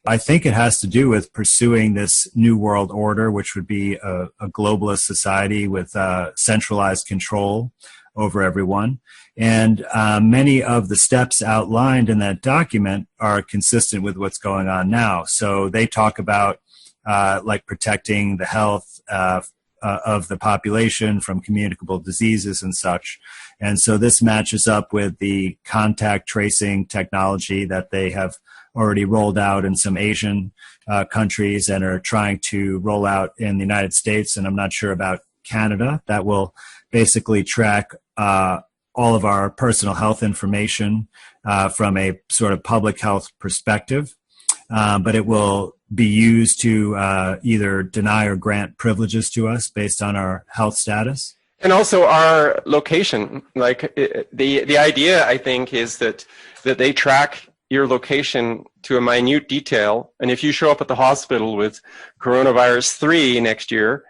I think it has to do with pursuing this new world order, which would be a globalist society with centralized control over everyone. And many of the steps outlined in that document are consistent with what's going on now. So they talk about like protecting the health of the population from communicable diseases and such. And so this matches up with the contact tracing technology that they have already rolled out in some Asian countries and are trying to roll out in the United States. And I'm not sure about Canada. That will basically track all of our personal health information from a sort of public health perspective. But it will be used to either deny or grant privileges to us based on our health status. And also our location. Like the idea, I think, is that they track your location to a minute detail. And if you show up at the hospital with coronavirus 3 next year,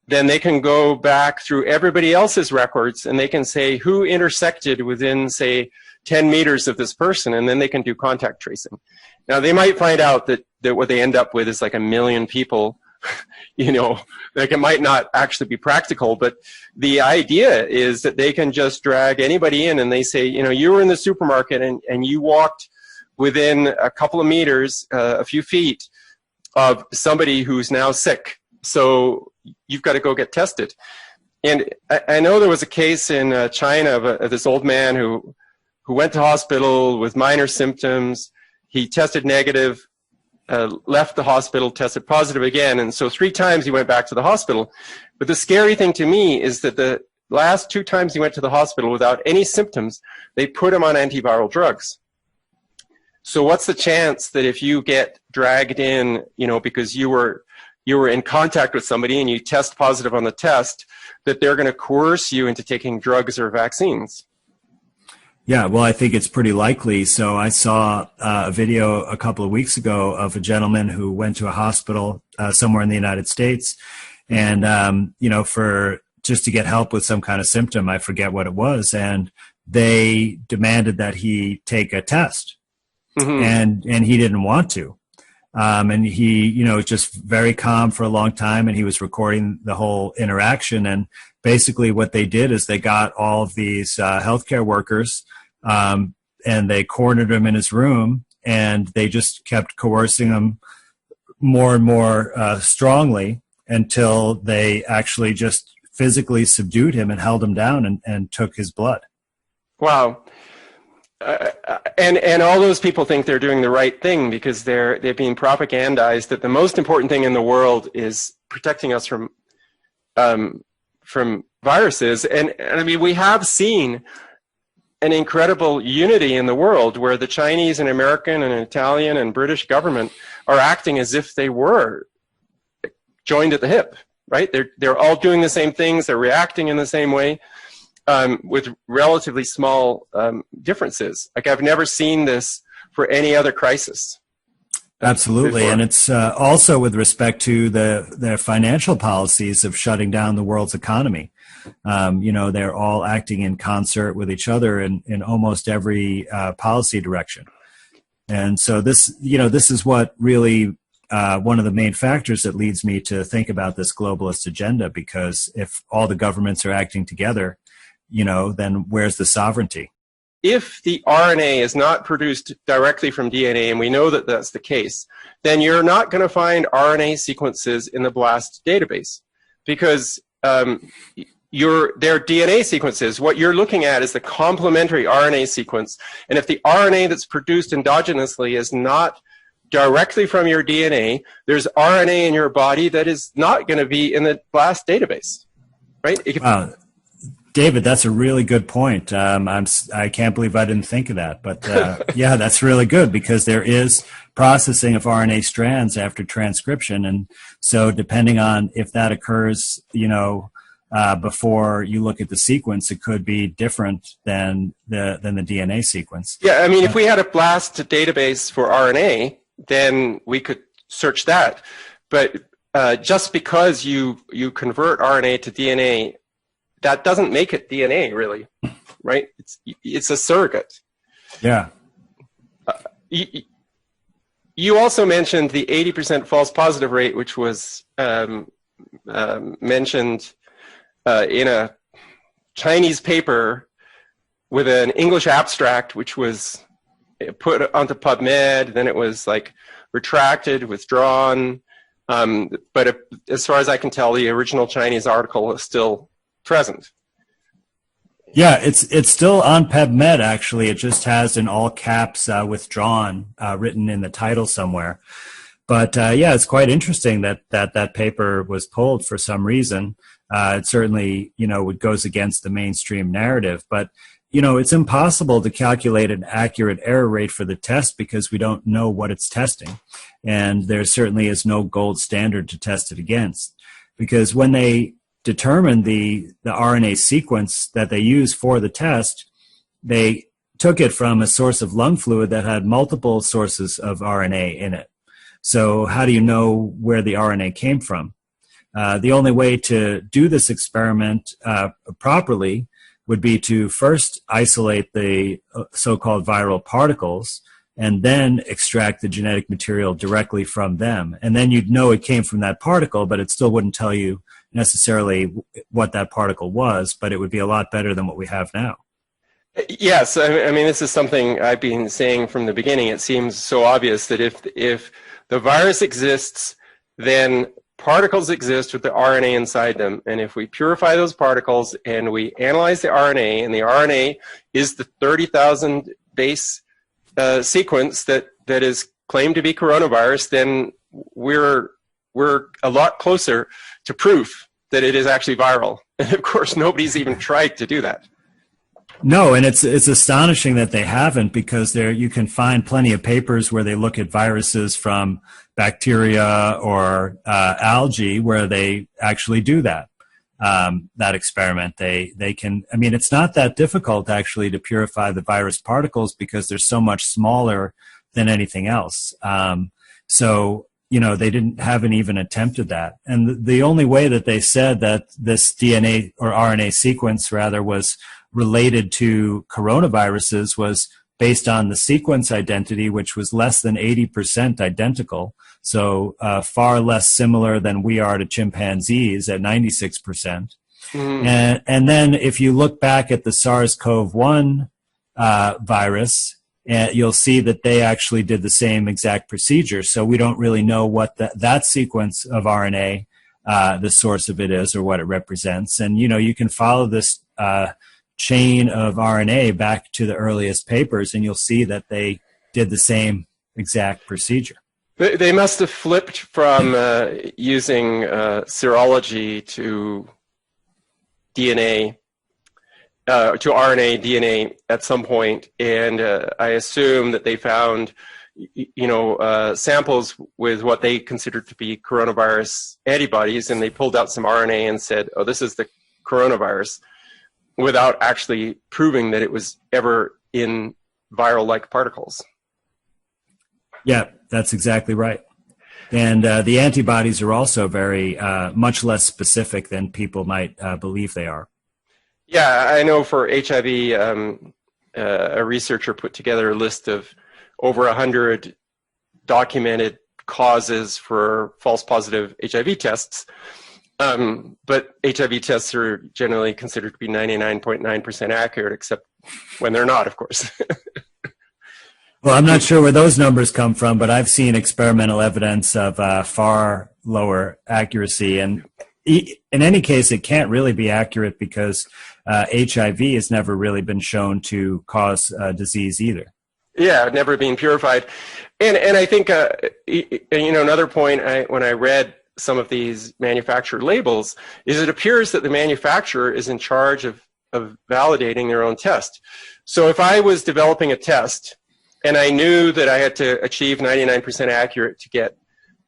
then they can go back through everybody else's records and they can say who intersected within, say, 10 meters of this person, and then they can do contact tracing. Now, they might find out that what they end up with is like 1 million people, you know, like it might not actually be practical, but the idea is that they can just drag anybody in and they say, you know, you were in the supermarket and you walked within a couple of meters, a few feet of somebody who's now sick. So you've got to go get tested. And I know there was a case in China of this old man who went to hospital with minor symptoms. He tested negative, left the hospital, tested positive again. And so 3 times he went back to the hospital. But the scary thing to me is that the last 2 times he went to the hospital without any symptoms, they put him on antiviral drugs. So what's the chance that if you get dragged in, you know, because you were in contact with somebody and you test positive on the test, that they're going to coerce you into taking drugs or vaccines? Yeah, well, I think it's pretty likely. So I saw a video a couple of weeks ago of a gentleman who went to a hospital somewhere in the United States and, you know, for just to get help with some kind of symptom, I forget what it was, and they demanded that he take a test. Mm-hmm. And he didn't want to. And he, you know, was just very calm for a long time, and he was recording the whole interaction. And basically what they did is they got all of these healthcare workers and they cornered him in his room, and they just kept coercing him more and more strongly until they actually just physically subdued him and held him down and took his blood. Wow. And all those people think they're doing the right thing because they're being propagandized that the most important thing in the world is protecting us from viruses. And I mean, we have seen an incredible unity in the world where the Chinese and American and Italian and British government are acting as if they were joined at the hip, right? They're all doing the same things. They're reacting in the same way. With relatively small differences. Like I've never seen this for any other crisis. Absolutely, before. And it's also with respect to their financial policies of shutting down the world's economy. You know, they're all acting in concert with each other in almost every policy direction. And so this, you know, this is what really one of the main factors that leads me to think about this globalist agenda, because if all the governments are acting together, you know, then where's the sovereignty? If the RNA is not produced directly from DNA, and we know that that's the case, then you're not going to find RNA sequences in the BLAST database because their DNA sequences, what you're looking at is the complementary RNA sequence. And if the RNA that's produced endogenously is not directly from your DNA, there's RNA in your body that is not going to be in the BLAST database, right? David, that's a really good point. I can't believe I didn't think of that. But yeah, that's really good because there is processing of RNA strands after transcription. And so depending on if that occurs, you know, before you look at the sequence, it could be different than the DNA sequence. Yeah, I mean, if we had a BLAST database for RNA, then we could search that. But just because you convert RNA to DNA, that doesn't make it DNA, really, right? It's a surrogate. Yeah. You also mentioned the 80% false positive rate, which was mentioned in a Chinese paper with an English abstract, which was put onto PubMed. Then it was like retracted, withdrawn. But as far as I can tell, the original Chinese article is still present. Yeah, it's still on PubMed, actually. It just has in all caps withdrawn written in the title somewhere. But yeah, it's quite interesting that paper was pulled for some reason. It certainly, it goes against the mainstream narrative. But, it's impossible to calculate an accurate error rate for the test because we don't know what it's testing. And there certainly is no gold standard to test it against. Because when they determined the RNA sequence that they used for the test, they took it from a source of lung fluid that had multiple sources of RNA in it. So how do you know where the RNA came from? The only way to do this experiment properly would be to first isolate the so-called viral particles and then extract the genetic material directly from them. And then you'd know it came from that particle, but it still wouldn't tell you necessarily what that particle was, but it would be a lot better than what we have now. Yes, I mean, this is something I've been saying from the beginning. It seems so obvious that if the virus exists, then particles exist with the RNA inside them. And if we purify those particles and we analyze the RNA, and the RNA is the 30,000 base sequence that is claimed to be coronavirus, then we're a lot closer to proof that it is actually viral. And of course, nobody's even tried to do that. No, and it's astonishing that they haven't, because you can find plenty of papers where they look at viruses from bacteria or algae where they actually do that experiment. They can. I mean, it's not that difficult actually to purify the virus particles because they're so much smaller than anything else. So they haven't even attempted that. And the only way that they said that this DNA or RNA sequence rather was related to coronaviruses was based on the sequence identity, which was less than 80% identical. So far less similar than we are to chimpanzees at 96%. Mm. And then if you look back at the SARS-CoV-1 virus, you'll see that they actually did the same exact procedure. So we don't really know what that sequence of RNA, the source of it is or what it represents. And, you can follow this chain of RNA back to the earliest papers, and you'll see that they did the same exact procedure. They must have flipped from using serology to DNA, to RNA, DNA at some point, and I assume that they found, samples with what they considered to be coronavirus antibodies, and they pulled out some RNA and said, "Oh, this is the coronavirus," without actually proving that it was ever in viral-like particles. Yeah, that's exactly right. And the antibodies are also very much less specific than people might believe they are. Yeah, I know for HIV, a researcher put together a list of over 100 documented causes for false positive HIV tests. But HIV tests are generally considered to be 99.9% accurate, except when they're not, of course. Well, I'm not sure where those numbers come from, but I've seen experimental evidence of far lower accuracy. And in any case, it can't really be accurate because HIV has never really been shown to cause disease either. Yeah, never being purified. And I think, another point when I read some of these manufacturer labels is it appears that the manufacturer is in charge of validating their own test. So if I was developing a test and I knew that I had to achieve 99% accurate to get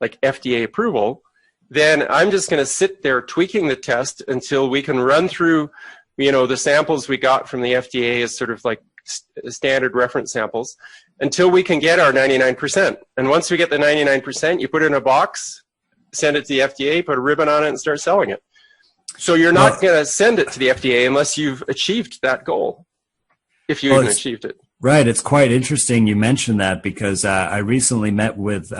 like FDA approval, then I'm just going to sit there tweaking the test until we can run through, the samples we got from the FDA as sort of like standard reference samples until we can get our 99%. And once we get the 99%, you put it in a box, send it to the FDA, put a ribbon on it, and start selling it. So you're not going to send it to the FDA unless you've achieved that goal, if you even achieved it. Right. It's quite interesting you mentioned that because I recently met with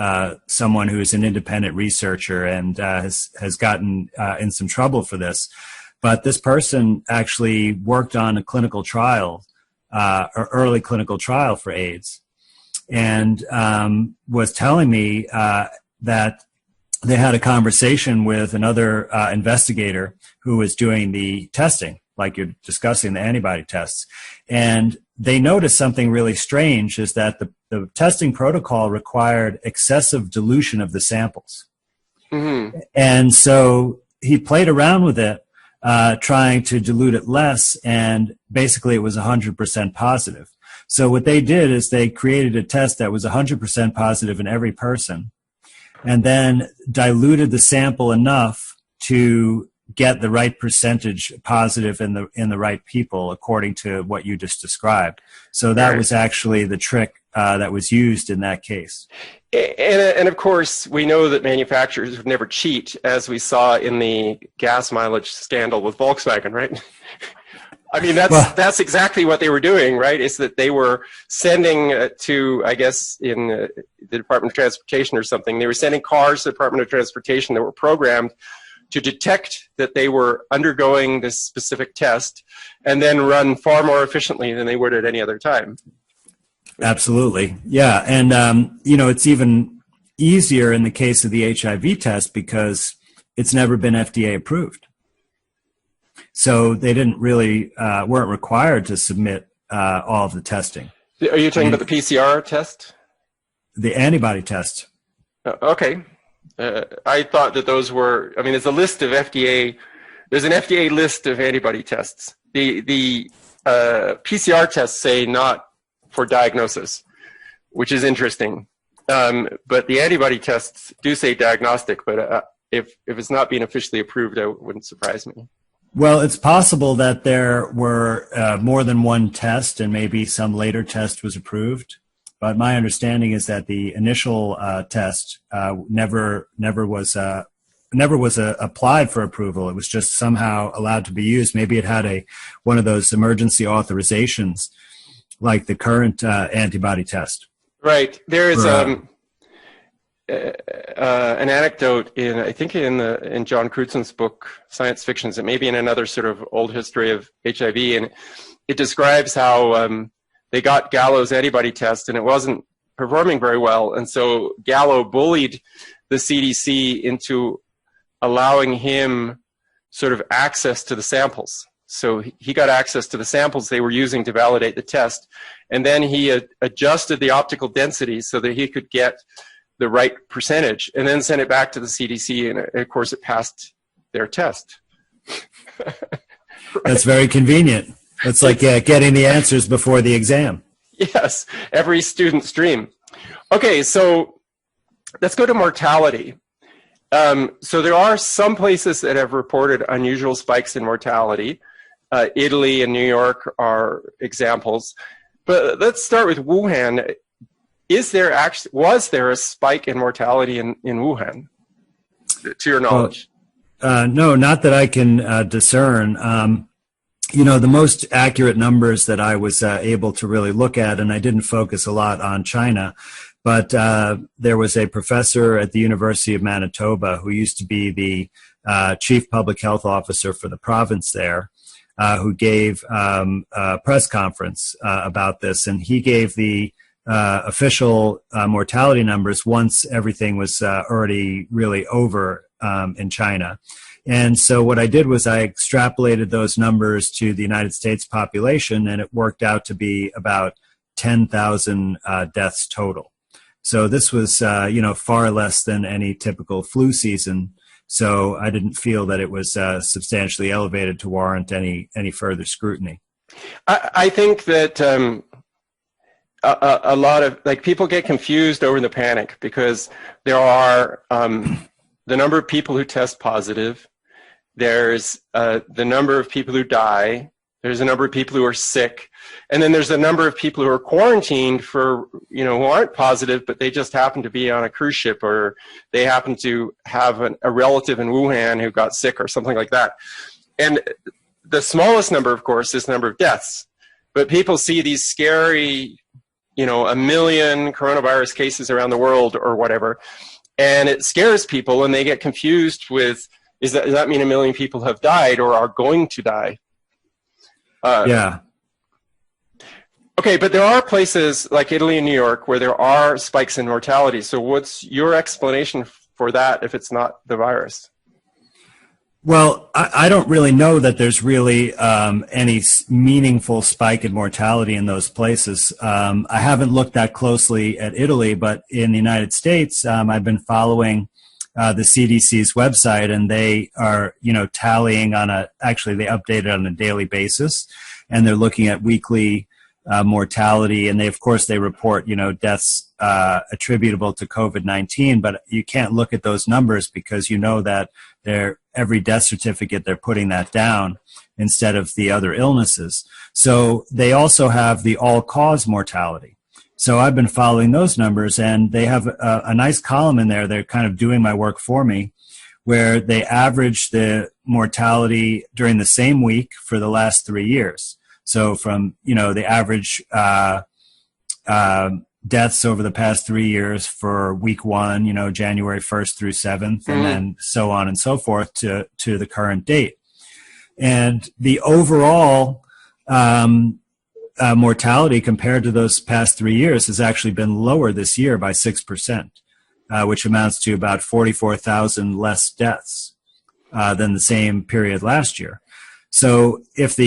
someone who is an independent researcher and has gotten in some trouble for this. But this person actually worked on a clinical trial, or early clinical trial for AIDS, and was telling me that they had a conversation with another investigator who was doing the testing, like you're discussing the antibody tests. And they noticed something really strange is that the testing protocol required excessive dilution of the samples. Mm-hmm. And so he played around with it, trying to dilute it less, and basically it was 100% positive. So what they did is they created a test that was 100% positive in every person, and then diluted the sample enough to get the right percentage positive in the right people according to what you just described. So that was actually the trick that was used in that case. And of course, we know that manufacturers would never cheat, as we saw in the gas mileage scandal with Volkswagen, right? I mean, that's exactly what they were doing, right? Is that they were sending to, I guess, in the Department of Transportation or something, they were sending cars to the Department of Transportation that were programmed to detect that they were undergoing this specific test and then run far more efficiently than they would at any other time. Absolutely. Yeah. And, it's even easier in the case of the HIV test because it's never been FDA approved. So they didn't really, weren't required to submit all of the testing. Are you talking about the PCR test? The antibody test. Okay. I thought that those were, there's a list of there's an FDA list of antibody tests. The PCR tests say not for diagnosis, which is interesting. But the antibody tests do say diagnostic, but if it's not being officially approved, that wouldn't surprise me. Well, it's possible that there were more than one test and maybe some later test was approved. But my understanding is that the initial test never was applied for approval. It was just somehow allowed to be used. Maybe it had one of those emergency authorizations, like the current antibody test. Right. There is an anecdote in John Crutzen's book Science Fictions. It may be in another sort of old history of HIV, and it describes how they got Gallo's antibody test and it wasn't performing very well. And so Gallo bullied the CDC into allowing him sort of access to the samples. So he got access to the samples they were using to validate the test. And then he adjusted the optical density so that he could get the right percentage and then sent it back to the CDC. And of course it passed their test. Right. That's very convenient. It's like getting the answers before the exam. Yes, every student's dream. Okay, so let's go to mortality. So there are some places that have reported unusual spikes in mortality. Italy and New York are examples. But let's start with Wuhan. Was there a spike in mortality in Wuhan, to your knowledge? No, not that I can discern. The most accurate numbers that I was able to really look at, and I didn't focus a lot on China, but there was a professor at the University of Manitoba who used to be the chief public health officer for the province there, who gave a press conference about this, and he gave the official mortality numbers once everything was already really over in China. And so what I did was I extrapolated those numbers to the United States population, and it worked out to be about 10,000 deaths total. So this was, far less than any typical flu season. So I didn't feel that it was substantially elevated to warrant any further scrutiny. I think that a lot of people get confused over the panic because there are the number of people who test positive. There's the number of people who die. There's a number of people who are sick. And then there's a number of people who are quarantined who aren't positive, but they just happen to be on a cruise ship, or they happen to have a relative in Wuhan who got sick or something like that. And the smallest number, of course, is the number of deaths. But people see these scary, you know, 1 million coronavirus cases around the world or whatever, and it scares people, and they get confused with, does that mean 1 million people have died or are going to die? Yeah. Okay, but there are places like Italy and New York where there are spikes in mortality. So what's your explanation for that if it's not the virus? Well, I don't really know that there's really any meaningful spike in mortality in those places. I haven't looked that closely at Italy, but in the United States, I've been following the CDC's website, and they are, you know, tallying actually they update it on a daily basis, and they're looking at weekly mortality, and of course they report, you know, deaths attributable to COVID-19, but you can't look at those numbers because you know that every death certificate they're putting that down instead of the other illnesses. So they also have the all-cause mortality. So I've been following those numbers, and they have a nice column in there. They're kind of doing my work for me, where they average the mortality during the same week for the last 3 years. So from, you know, the average deaths over the past 3 years for week 1, you know, January 1st through 7th, and then so on and so forth to the current date. And the overall mortality compared to those past 3 years has actually been lower this year by 6%, which amounts to about 44,000 less deaths than the same period last year. So if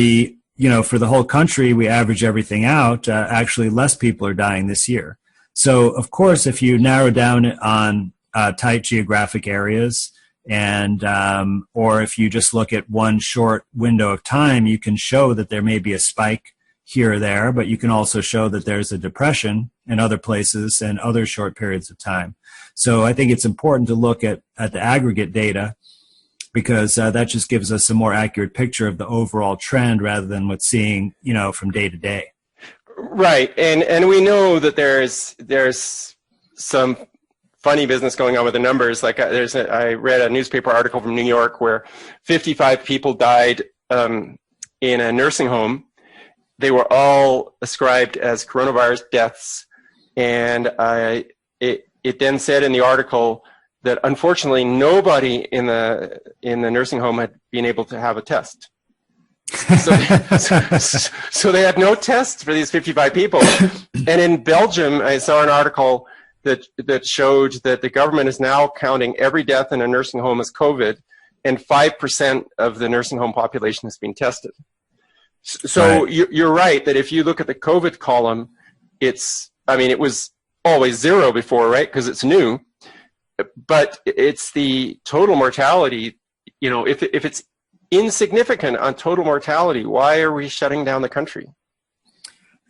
you know, for the whole country, we average everything out, actually less people are dying this year. So, of course, if you narrow down on tight geographic areas, and or if you just look at one short window of time, you can show that there may be a spike here or there, but you can also show that there's a depression in other places and other short periods of time. So I think it's important to look at the aggregate data, because that just gives us a more accurate picture of the overall trend rather than what's seeing, you know, from day to day. Right, and we know that there's some funny business going on with the numbers. Like I read a newspaper article from New York where 55 people died in a nursing home. They were all ascribed as coronavirus deaths, and it then said in the article that unfortunately nobody in the nursing home had been able to have a test. So they had no tests for these 55 people. And in Belgium, I saw an article that showed that the government is now counting every death in a nursing home as COVID, and 5% of the nursing home population has been tested. So right. You're right that if you look at the COVID column, it was always 0 before, right? Because it's new. But it's the total mortality, you know, if it's insignificant on total mortality, why are we shutting down the country?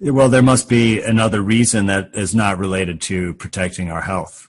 Well, there must be another reason that is not related to protecting our health.